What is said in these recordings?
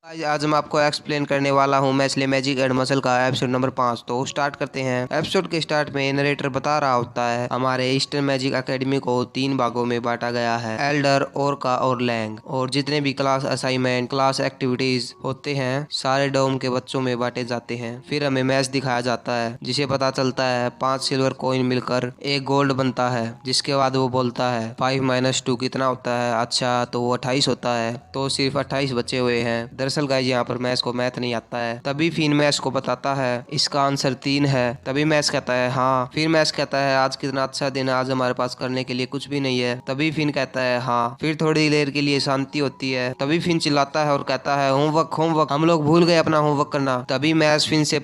आज मैं आपको एक्सप्लेन करने वाला हूँ मैस्ले मैजिक एंड मसल का एपिसोड नंबर 5। तो स्टार्ट करते हैं। एपिसोड के स्टार्ट में नरेटर बता रहा होता है हमारे ईस्टर्न मैजिक एकेडमी को 3 भागों में बांटा गया है, एल्डर, ओरका और लैंग। और जितने भी क्लास असाइनमेंट, क्लास एक्टिविटीज होते हैं सारे डोम के बच्चों में बांटे जाते हैं। फिर हमें मैच दिखाया जाता है जिसे पता चलता है 5 सिल्वर कॉइन मिलकर 1 गोल्ड बनता है। जिसके बाद वो बोलता है 5 - 2 कितना होता है? अच्छा तो वो 28 होता है। तो सिर्फ 28 बचे हुए हैं। दरअसल गाइस यहाँ पर मैच को मैथ नहीं आता है। तभी फिन मैच को बताता है इसका आंसर 3 है। तभी मैच कहता है हाँ। फिर मैच कहता है आज कितना अच्छा दिन है, आज हमारे पास करने के लिए कुछ भी नहीं है। तभी फिन कहता है हाँ। फिर थोड़ी देर के लिए शांति होती है। तभी फिन चिल्लाता है और कहता है होमवर्क होमवर्क, हम लोग भूल गए अपना होमवर्क करना। तभी मैच फिन से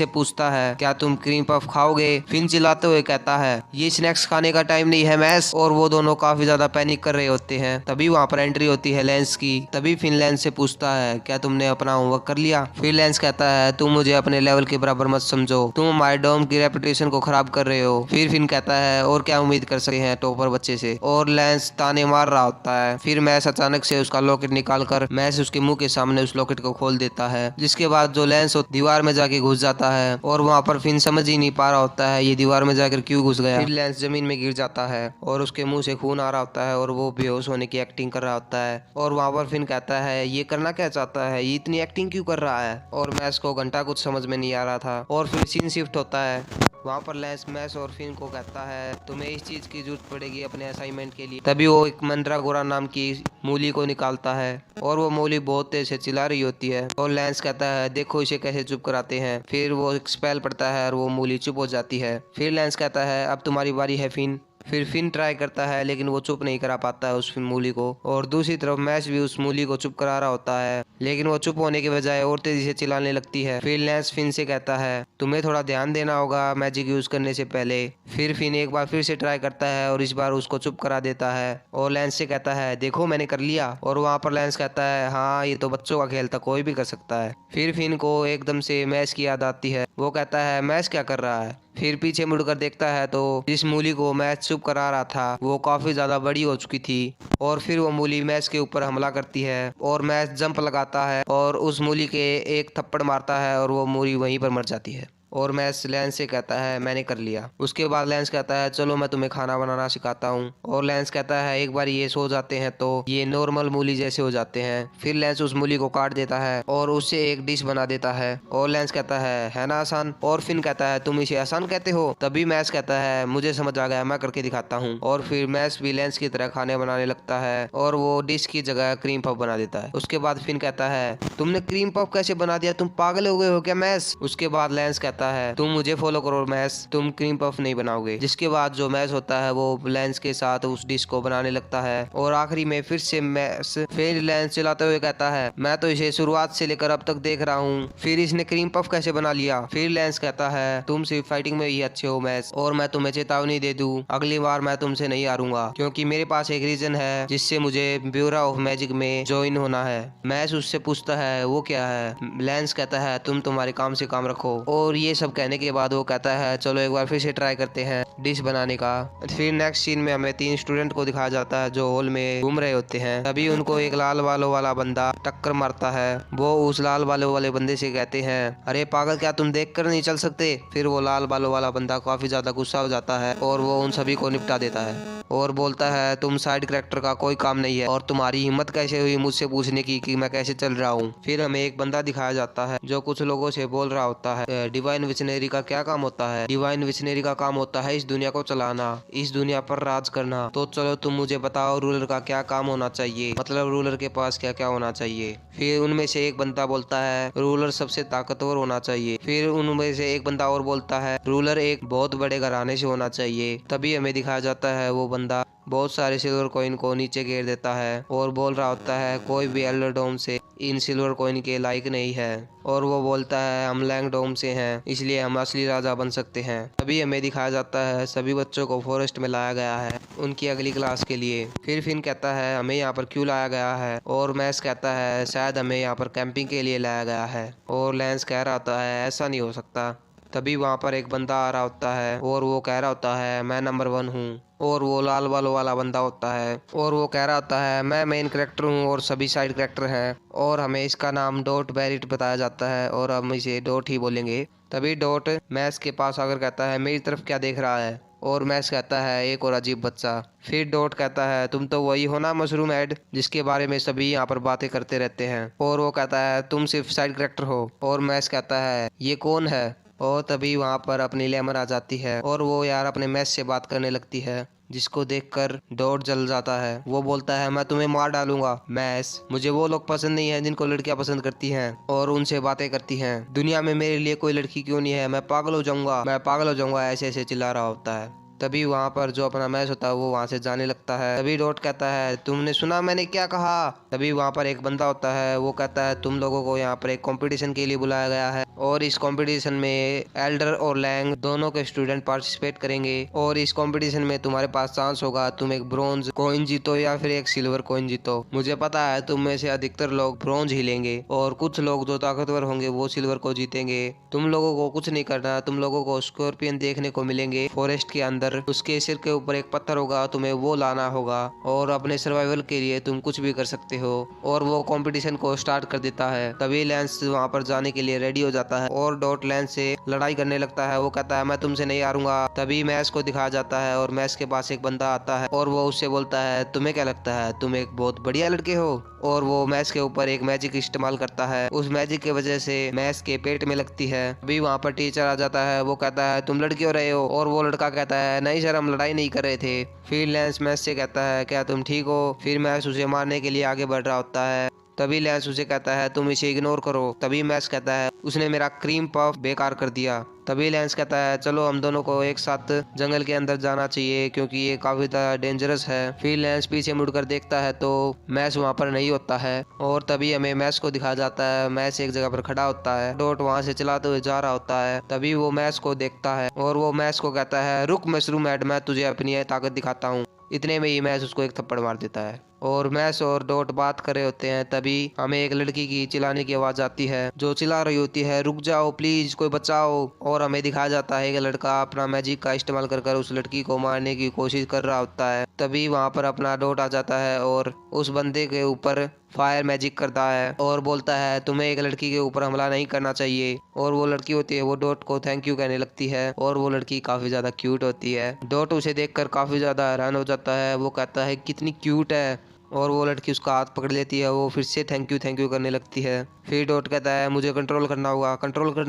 पूछता है क्या तुम क्रीम पफ खाओगे? फिन चिल्लाते हुए कहता है ये स्नैक्स खाने का टाइम नहीं है मैच। और वो दोनों काफी ज्यादा पैनिक कर रहे होते हैं। तभी वहाँ पर एंट्री होती है लेंस की। तभी फिन लेंस से पूछता है क्या तुमने अपना होमवर्क कर लिया? फिर लेंस कहता है तुम मुझे अपने लेवल के बराबर मत समझो, तुम हमारे डोम की रेपुटेशन को खराब कर रहे हो। फिर फिन कहता है और क्या उम्मीद कर सकते हैं टॉपर बच्चे से। और लेंस ताने मार रहा होता है। फिर मैस अचानक से उसका लॉकेट निकाल कर मैस उसके मुंह के सामने उस लॉकेट को खोल देता है। जिसके बाद जो लेंस दीवार में जाके घुस जाता है। और वहाँ पर फिन समझ ही नहीं पा रहा होता है ये दीवार में जाकर क्यों घुस गया। फिर लेंस जमीन में गिर जाता है और उसके मुंह से खून आ रहा होता है और वो बेहोश होने की एक्टिंग कर रहा होता है। और वहाँ पर फिन कहता है ये करना क्या चाहता है, ये इतनी एक्टिंग क्यों कर रहा है? और मैस को घंटा कुछ समझ में नहीं आ रहा था। और फिर सीन शिफ्ट होता है। वहाँ पर लेंस मैस और फिन को कहता है तुम्हें इस चीज की जरूरत पड़ेगी अपने असाइनमेंट के लिए। तभी वो एक मंद्रागोरा नाम की मूली को निकालता है और वो मूली बहुत तेज से चिल्ला रही होती है। और लेंस कहता है देखो इसे कैसे चुप कराते हैं। फिर वो एक स्पेल पड़ता है और वो मूली चुप हो जाती है। फिर लेंस कहता है अब तुम्हारी बारी है फिन। फिर फिन ट्राई करता है लेकिन वो चुप नहीं करा पाता है उस मूली को। और दूसरी तरफ मैच भी उस मूली को चुप करा रहा होता है लेकिन वो चुप होने के बजाय और तेजी से चिल्लाने लगती है। फिर लेंस फिन से कहता है तुम्हें थोड़ा ध्यान देना होगा मैजिक यूज करने से पहले। फिर फिन एक बार फिर से ट्राई करता है और इस बार उसको चुप करा देता है। और लेंस से कहता है देखो मैंने कर लिया। और वहाँ पर लेंस कहता है हाँ ये तो बच्चों का खेल था, कोई भी कर सकता है। फिर फिन को एकदम से मैच की याद आती है। वो कहता है मैच क्या कर रहा है? फिर पीछे मुड़कर देखता है तो जिस मूली को मैच चुप करा रहा था वो काफी ज्यादा बड़ी हो चुकी थी। और फिर वो मूली मैच के ऊपर हमला करती है और मैच जंप लगाता है और उस मूली के एक थप्पड़ मारता है और वो मूली वहीं पर मर जाती है। और मैच लेंस से कहता है मैंने कर लिया। उसके बाद लेंस कहता है चलो मैं तुम्हें खाना बनाना सिखाता हूँ। और लेंस कहता है एक बार ये सो जाते हैं तो ये नॉर्मल मूली जैसे हो जाते हैं। फिर लेंस उस मूली को काट देता है और उससे एक डिश बना देता है। और लेंस कहता है ना आसान? और फिर कहता है तुम इसे आसान कहते हो? तभी मैच कहता है मुझे समझ आ गया, मैं करके दिखाता हूँ। और फिर मैच भी लेंस की तरह खाने बनाने लगता है और वो डिश की जगह क्रीम पफ बना देता है। उसके बाद फिन कहता है तुमने क्रीम पफ कैसे बना दिया, तुम पागल हो गए हो क्या मैच? उसके बाद लेंस कहता है तुम मुझे फॉलो करो मैच, तुम क्रीम पफ नहीं बनाओगे। जिसके बाद जो मैच होता है वो लेंस के साथ उस डिश को बनाने लगता है। और आखिरी में फिर से मैच फिर लेंस चलाते हुए कहता है मैं तो इसे शुरुआत से लेकर अब तक देख रहा हूँ, फिर इसने क्रीम पफ कैसे बना लिया? फिर लेंस कहता है तुम सिर्फ फाइटिंग में ही अच्छे हो मैच, और मैं तुम्हें चेतावनी दे दूं अगली बार मैं तुमसे नहीं हारूंगा क्योंकि मेरे पास एक रीजन है जिससे मुझे ब्यूरो ऑफ मैजिक में ज्वाइन होना है। मैच उससे पूछता है वो क्या है? लेंस कहता है तुम तुम्हारे काम से काम रखो। और ये सब कहने के बाद वो कहता है चलो एक बार फिर से ट्राई करते हैं डिश बनाने का। फिर नेक्स्ट सीन में हमें 3 स्टूडेंट को दिखाया जाता है जो हॉल में घूम रहे होते हैं। तभी उनको एक लाल बालों वाला बंदा टक्कर मारता है। वो उस लाल बालों वाले बंदे से कहते हैं अरे पागल क्या तुम देख कर नहीं चल सकते? फिर वो लाल बालों वाला बंदा काफी ज्यादा गुस्सा हो जाता है और वो उन सभी को निपटा देता है और बोलता है तुम साइड कैरेक्टर का कोई काम नहीं है और तुम्हारी हिम्मत कैसे हुई मुझसे पूछने की कि मैं कैसे चल रहा हूँ। फिर हमें एक बंदा दिखाया जाता है जो कुछ लोगों से बोल रहा होता है डिवाइन विशनरी का क्या काम होता है? डिवाइन विशनरी का काम होता है इस दुनिया को चलाना, इस दुनिया पर राज करना। तो चलो तुम मुझे बताओ रूलर का क्या काम होना चाहिए, मतलब रूलर के पास क्या क्या होना चाहिए। फिर उनमें से एक बंदा बोलता है रूलर सबसे ताकतवर होना चाहिए। फिर उनमें से एक बंदा और बोलता है रूलर एक बहुत बड़े घराने से होना चाहिए। तभी हमें दिखाया जाता है वो बंदा बहुत सारे सिल्वर कॉइन को नीचे गिर देता है और बोल रहा होता है कोई भी एल्डर डोम से इन सिल्वर कॉइन के लायक नहीं है। और वो बोलता है हम लैंग डोम से हैं इसलिए हम असली राजा बन सकते हैं। तभी हमें दिखाया जाता है सभी बच्चों को फॉरेस्ट में लाया गया है उनकी अगली क्लास के लिए। फिर फिन कहता है हमें यहाँ पर क्यों लाया गया है? और मैस कहता है शायद हमें यहाँ पर कैंपिंग के लिए लाया गया है। और लेंस कह रहा होता है ऐसा नहीं हो सकता। तभी वहाँ पर एक बंदा आ रहा होता है और वो कह रहा होता है मैं नंबर 1 हूँ। और वो लाल बालों वाला बंदा होता है और वो कह रहा होता है मैं मेन कैरेक्टर हूँ और सभी साइड कैरेक्टर हैं और हमें इसका नाम डॉट बैरिट बताया जाता है और हम इसे डॉट ही बोलेंगे। तभी डॉट मैस के पास आकर कहता है मेरी तरफ क्या देख रहा है, और मैस कहता है एक और अजीब बच्चा। फिर डॉट कहता है तुम तो वही हो ना मशरूम हेड जिसके बारे में सभी यहाँ पर बातें करते रहते हैं, और वो कहता है तुम सिर्फ साइड कैरेक्टर हो। और मैस कहता है ये कौन है, और तभी वहाँ पर अपनी लेमर आ जाती है और वो यार अपने मैस से बात करने लगती है, जिसको देखकर डॉट जल जाता है। वो बोलता है मैं तुम्हें मार डालूंगा मैस, मुझे वो लोग पसंद नहीं है जिनको लड़कियां पसंद करती हैं और उनसे बातें करती हैं, दुनिया में मेरे लिए कोई लड़की क्यों नहीं है, मैं पागल हो जाऊंगा, मैं पागल हो जाऊंगा, ऐसे ऐसे चिल्ला रहा होता है। तभी वहाँ पर जो अपना मैच होता है वो वहाँ से जाने लगता है। तभी डॉट कहता है तुमने सुना मैंने क्या कहा। तभी वहाँ पर एक बंदा होता है वो कहता है तुम लोगों को यहाँ पर एक कंपटीशन के लिए बुलाया गया है और इस कंपटीशन में एल्डर और लैंग दोनों के स्टूडेंट पार्टिसिपेट करेंगे और इस कंपटीशन में तुम्हारे पास चांस होगा तुम एक ब्रोंज कॉइन जीतो या फिर एक सिल्वर कॉइन जीतो। मुझे पता है तुम में से अधिकतर लोग ब्रोंज ही लेंगे और कुछ लोग जो ताकतवर होंगे वो सिल्वर को जीतेंगे। तुम लोगों को कुछ नहीं करना, तुम लोगों को स्कॉर्पियन देखने को मिलेंगे फॉरेस्ट के अंदर, उसके सिर के ऊपर एक पत्थर होगा, तुम्हें वो लाना होगा और अपने सर्वाइवल के लिए तुम कुछ भी कर सकते हो। और वो कंपटीशन को स्टार्ट कर देता है। तभी लैंस वहाँ पर जाने के लिए रेडी हो जाता है और डॉट लैंस से लड़ाई करने लगता है। वो कहता है मैं तुमसे नहीं हारूंगा। तभी मैस को दिखाया जाता है और मैस के पास एक बंदा आता है और वो उससे बोलता है तुम्हें क्या लगता है तुम एक बहुत बढ़िया लड़के हो, और वो मैस के ऊपर एक मैजिक इस्तेमाल करता है। उस मैजिक की वजह से मैस के पेट में लगती है। अभी वहाँ पर टीचर आ जाता है, वो कहता है तुम लड़के हो रहे हो, और वो लड़का कहता है नहीं सर हम लड़ाई नहीं कर रहे थे। फिर लैंस मैस से कहता है क्या तुम ठीक हो। फिर मैस उसे मारने के लिए आगे बढ़ रहा होता है। तभी लैंस उसे कहता है तुम इसे इग्नोर करो। तभी मैस कहता है उसने मेरा क्रीम पफ बेकार कर दिया। तभी लैंस कहता है चलो हम दोनों को एक साथ जंगल के अंदर जाना चाहिए क्योंकि ये काफी ज्यादा डेंजरस है। फिर लैंस पीछे मुड़कर देखता है तो मैस वहाँ पर नहीं होता है और तभी हमें मैस को दिखाया जाता है। मैस एक जगह पर खड़ा होता है, डॉट वहाँ से चलाते हुए जा रहा होता है। तभी वो मैस को देखता है और वो मैस को कहता है रुक मशरूम हेड, मैं तुझे अपनी ताकत दिखाता हूँ। इतने में ही मैस उसको एक थप्पड़ मार देता है और मैस और डॉट बात कर रहे होते हैं। तभी हमें एक लड़की की चिल्लाने की आवाज आती है जो चिल्ला रही होती है रुक जाओ प्लीज कोई बचाओ, और हमें दिखाया जाता है कि लड़का अपना मैजिक का इस्तेमाल कर उस लड़की को मारने की कोशिश कर रहा होता है। तभी वहाँ पर अपना डॉट आ जाता है और उस बंदे के ऊपर फायर मैजिक करता है और बोलता है तुम्हें एक लड़की के ऊपर हमला नहीं करना चाहिए। और वो लड़की होती है वो डॉट को थैंक यू कहने लगती है और वो लड़की काफी ज्यादा क्यूट होती है। डॉट उसे देखकर काफी ज्यादा हैरान हो जाता है। वो कहता है कितनी क्यूट है, और वो लड़की उसका हाथ पकड़ लेती है। वो फिर से थैंक यू करने लगती है। फिर डॉट कहता है मुझे कंट्रोल करना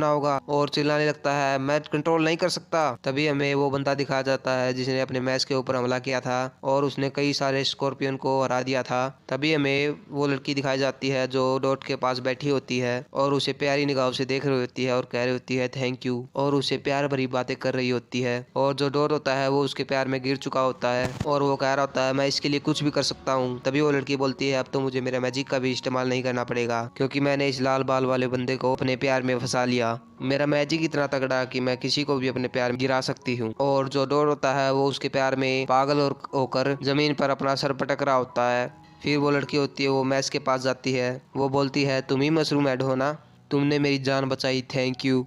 होगा और चिल्लाने लगता है मैं कंट्रोल नहीं कर सकता। तभी हमें वो बंदा दिखाया जाता है जिसने अपने मैस के ऊपर हमला किया था और उसने कई सारे स्कॉर्पियन को हरा दिया था। तभी हमें वो लड़की दिखाई जाती है जो डॉट के पास बैठी होती है और उसे प्यारी निगाहों से देख रही होती है और कह रही होती है थैंक यू, और उसे प्यार भरी बातें कर रही होती है। और जो डॉट होता है वो उसके प्यार में गिर चुका होता है और वो कह रहा होता है मैं इसके लिए कुछ भी कर सकता हूँ। तभी वो लड़की बोलती है अब तो मुझे मेरा मैजिक का भी इस्तेमाल नहीं करना पड़ेगा क्योंकि मैंने इस लाल बाल वाले बंदे को अपने प्यार में फंसा लिया। मेरा मैजिक इतना तगड़ा कि मैं किसी को भी अपने प्यार में गिरा सकती हूँ। और जो डॉट होता है वो उसके प्यार में पागल होकर जमीन पर अपना सर पटक रहा होता है। फिर वो लड़की होती है वो मैस के पास जाती है। वो बोलती है तुम ही मशरूम हेड हो ना, तुमने मेरी जान बचाई, थैंक यू।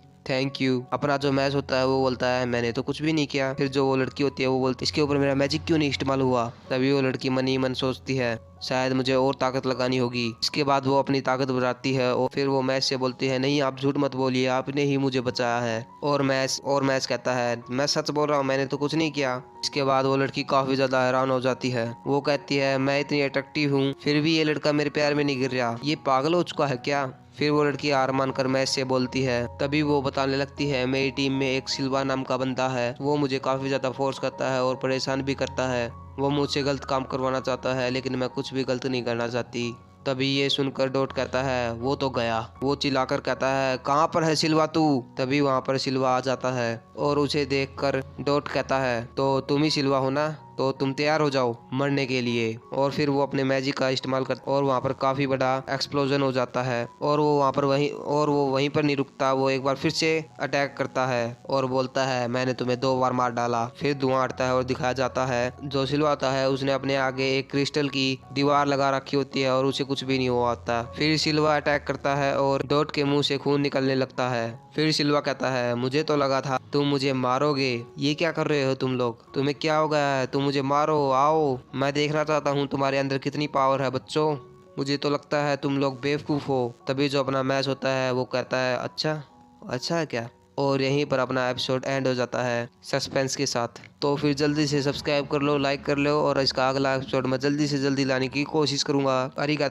अपना जो मैच होता है वो बोलता है मैंने तो कुछ भी नहीं किया। फिर जो वो लड़की होती है वो बोलती है इसके ऊपर मेरा मैजिक क्यों नहीं इस्तेमाल हुआ। तभी वो लड़की मन ही मन सोचती है शायद मुझे और ताकत लगानी होगी। इसके बाद वो अपनी ताकत बढ़ाती है और फिर वो मैच से बोलती है नहीं आप झूठ मत बोलिए, आपने ही मुझे बचाया है। और मैच कहता है मैं सच बोल रहा हूँ, मैंने तो कुछ नहीं किया। इसके बाद वो लड़की काफी ज्यादा हैरान हो जाती है। वो कहती है मैं इतनी अट्रैक्टिव हूँ फिर भी ये लड़का मेरे प्यार में नहीं गिर रहा, ये पागल हो चुका है क्या। फिर वो लड़की हार मानकर मैच से बोलती है। तभी वो बताने लगती है मेरी टीम में एक सिल्वा नाम का बंदा है, वो मुझे काफी ज्यादा फोर्स करता है और परेशान भी करता है। वो मुझसे गलत काम करवाना चाहता है लेकिन मैं कुछ भी गलत नहीं करना चाहती। तभी ये सुनकर डॉट कहता है वो तो गया। वो चिल्लाकर कहता है कहाँ पर है सिल्वा तू। तभी वहाँ पर सिल्वा आ जाता है और उसे देखकर डॉट कहता है तो तुम ही सिल्वा हो ना, तो तुम तैयार हो जाओ मरने के लिए। और फिर वो अपने मैजिक का इस्तेमाल कर और वहाँ पर काफी बड़ा एक्सप्लोजन हो जाता है और वो वहीं पर नहीं रुकता। वो एक बार फिर से अटैक करता है और बोलता है मैंने तुम्हें 2 बार मार डाला। फिर धुआं हटता है और दिखाया जाता है जो सिल्वा आता है उसने अपने आगे एक क्रिस्टल की दीवार लगा रखी होती है और उसे कुछ भी नहीं हुआ होता। फिर सिल्वा अटैक करता है और डॉट के मुंह से खून निकलने लगता है। फिर सिल्वा कहता है मुझे तो लगा था तुम मुझे मारोगे, ये क्या कर रहे हो तुम लोग, तुम्हें क्या हो गया है, तुम मुझे मारो, आओ, मैं देखना चाहता हूँ तुम्हारे अंदर कितनी पावर है बच्चों, मुझे तो लगता है तुम लोग बेवकूफ़ हो। तभी जो अपना मैच होता है वो कहता है अच्छा अच्छा है क्या। और यहीं पर अपना एपिसोड एंड हो जाता है सस्पेंस के साथ। तो फिर जल्दी से सब्सक्राइब कर लो, लाइक कर लो और इसका अगला एपिसोड मैं जल्दी से जल्दी लाने की कोशिश करूँगा। अरिगा।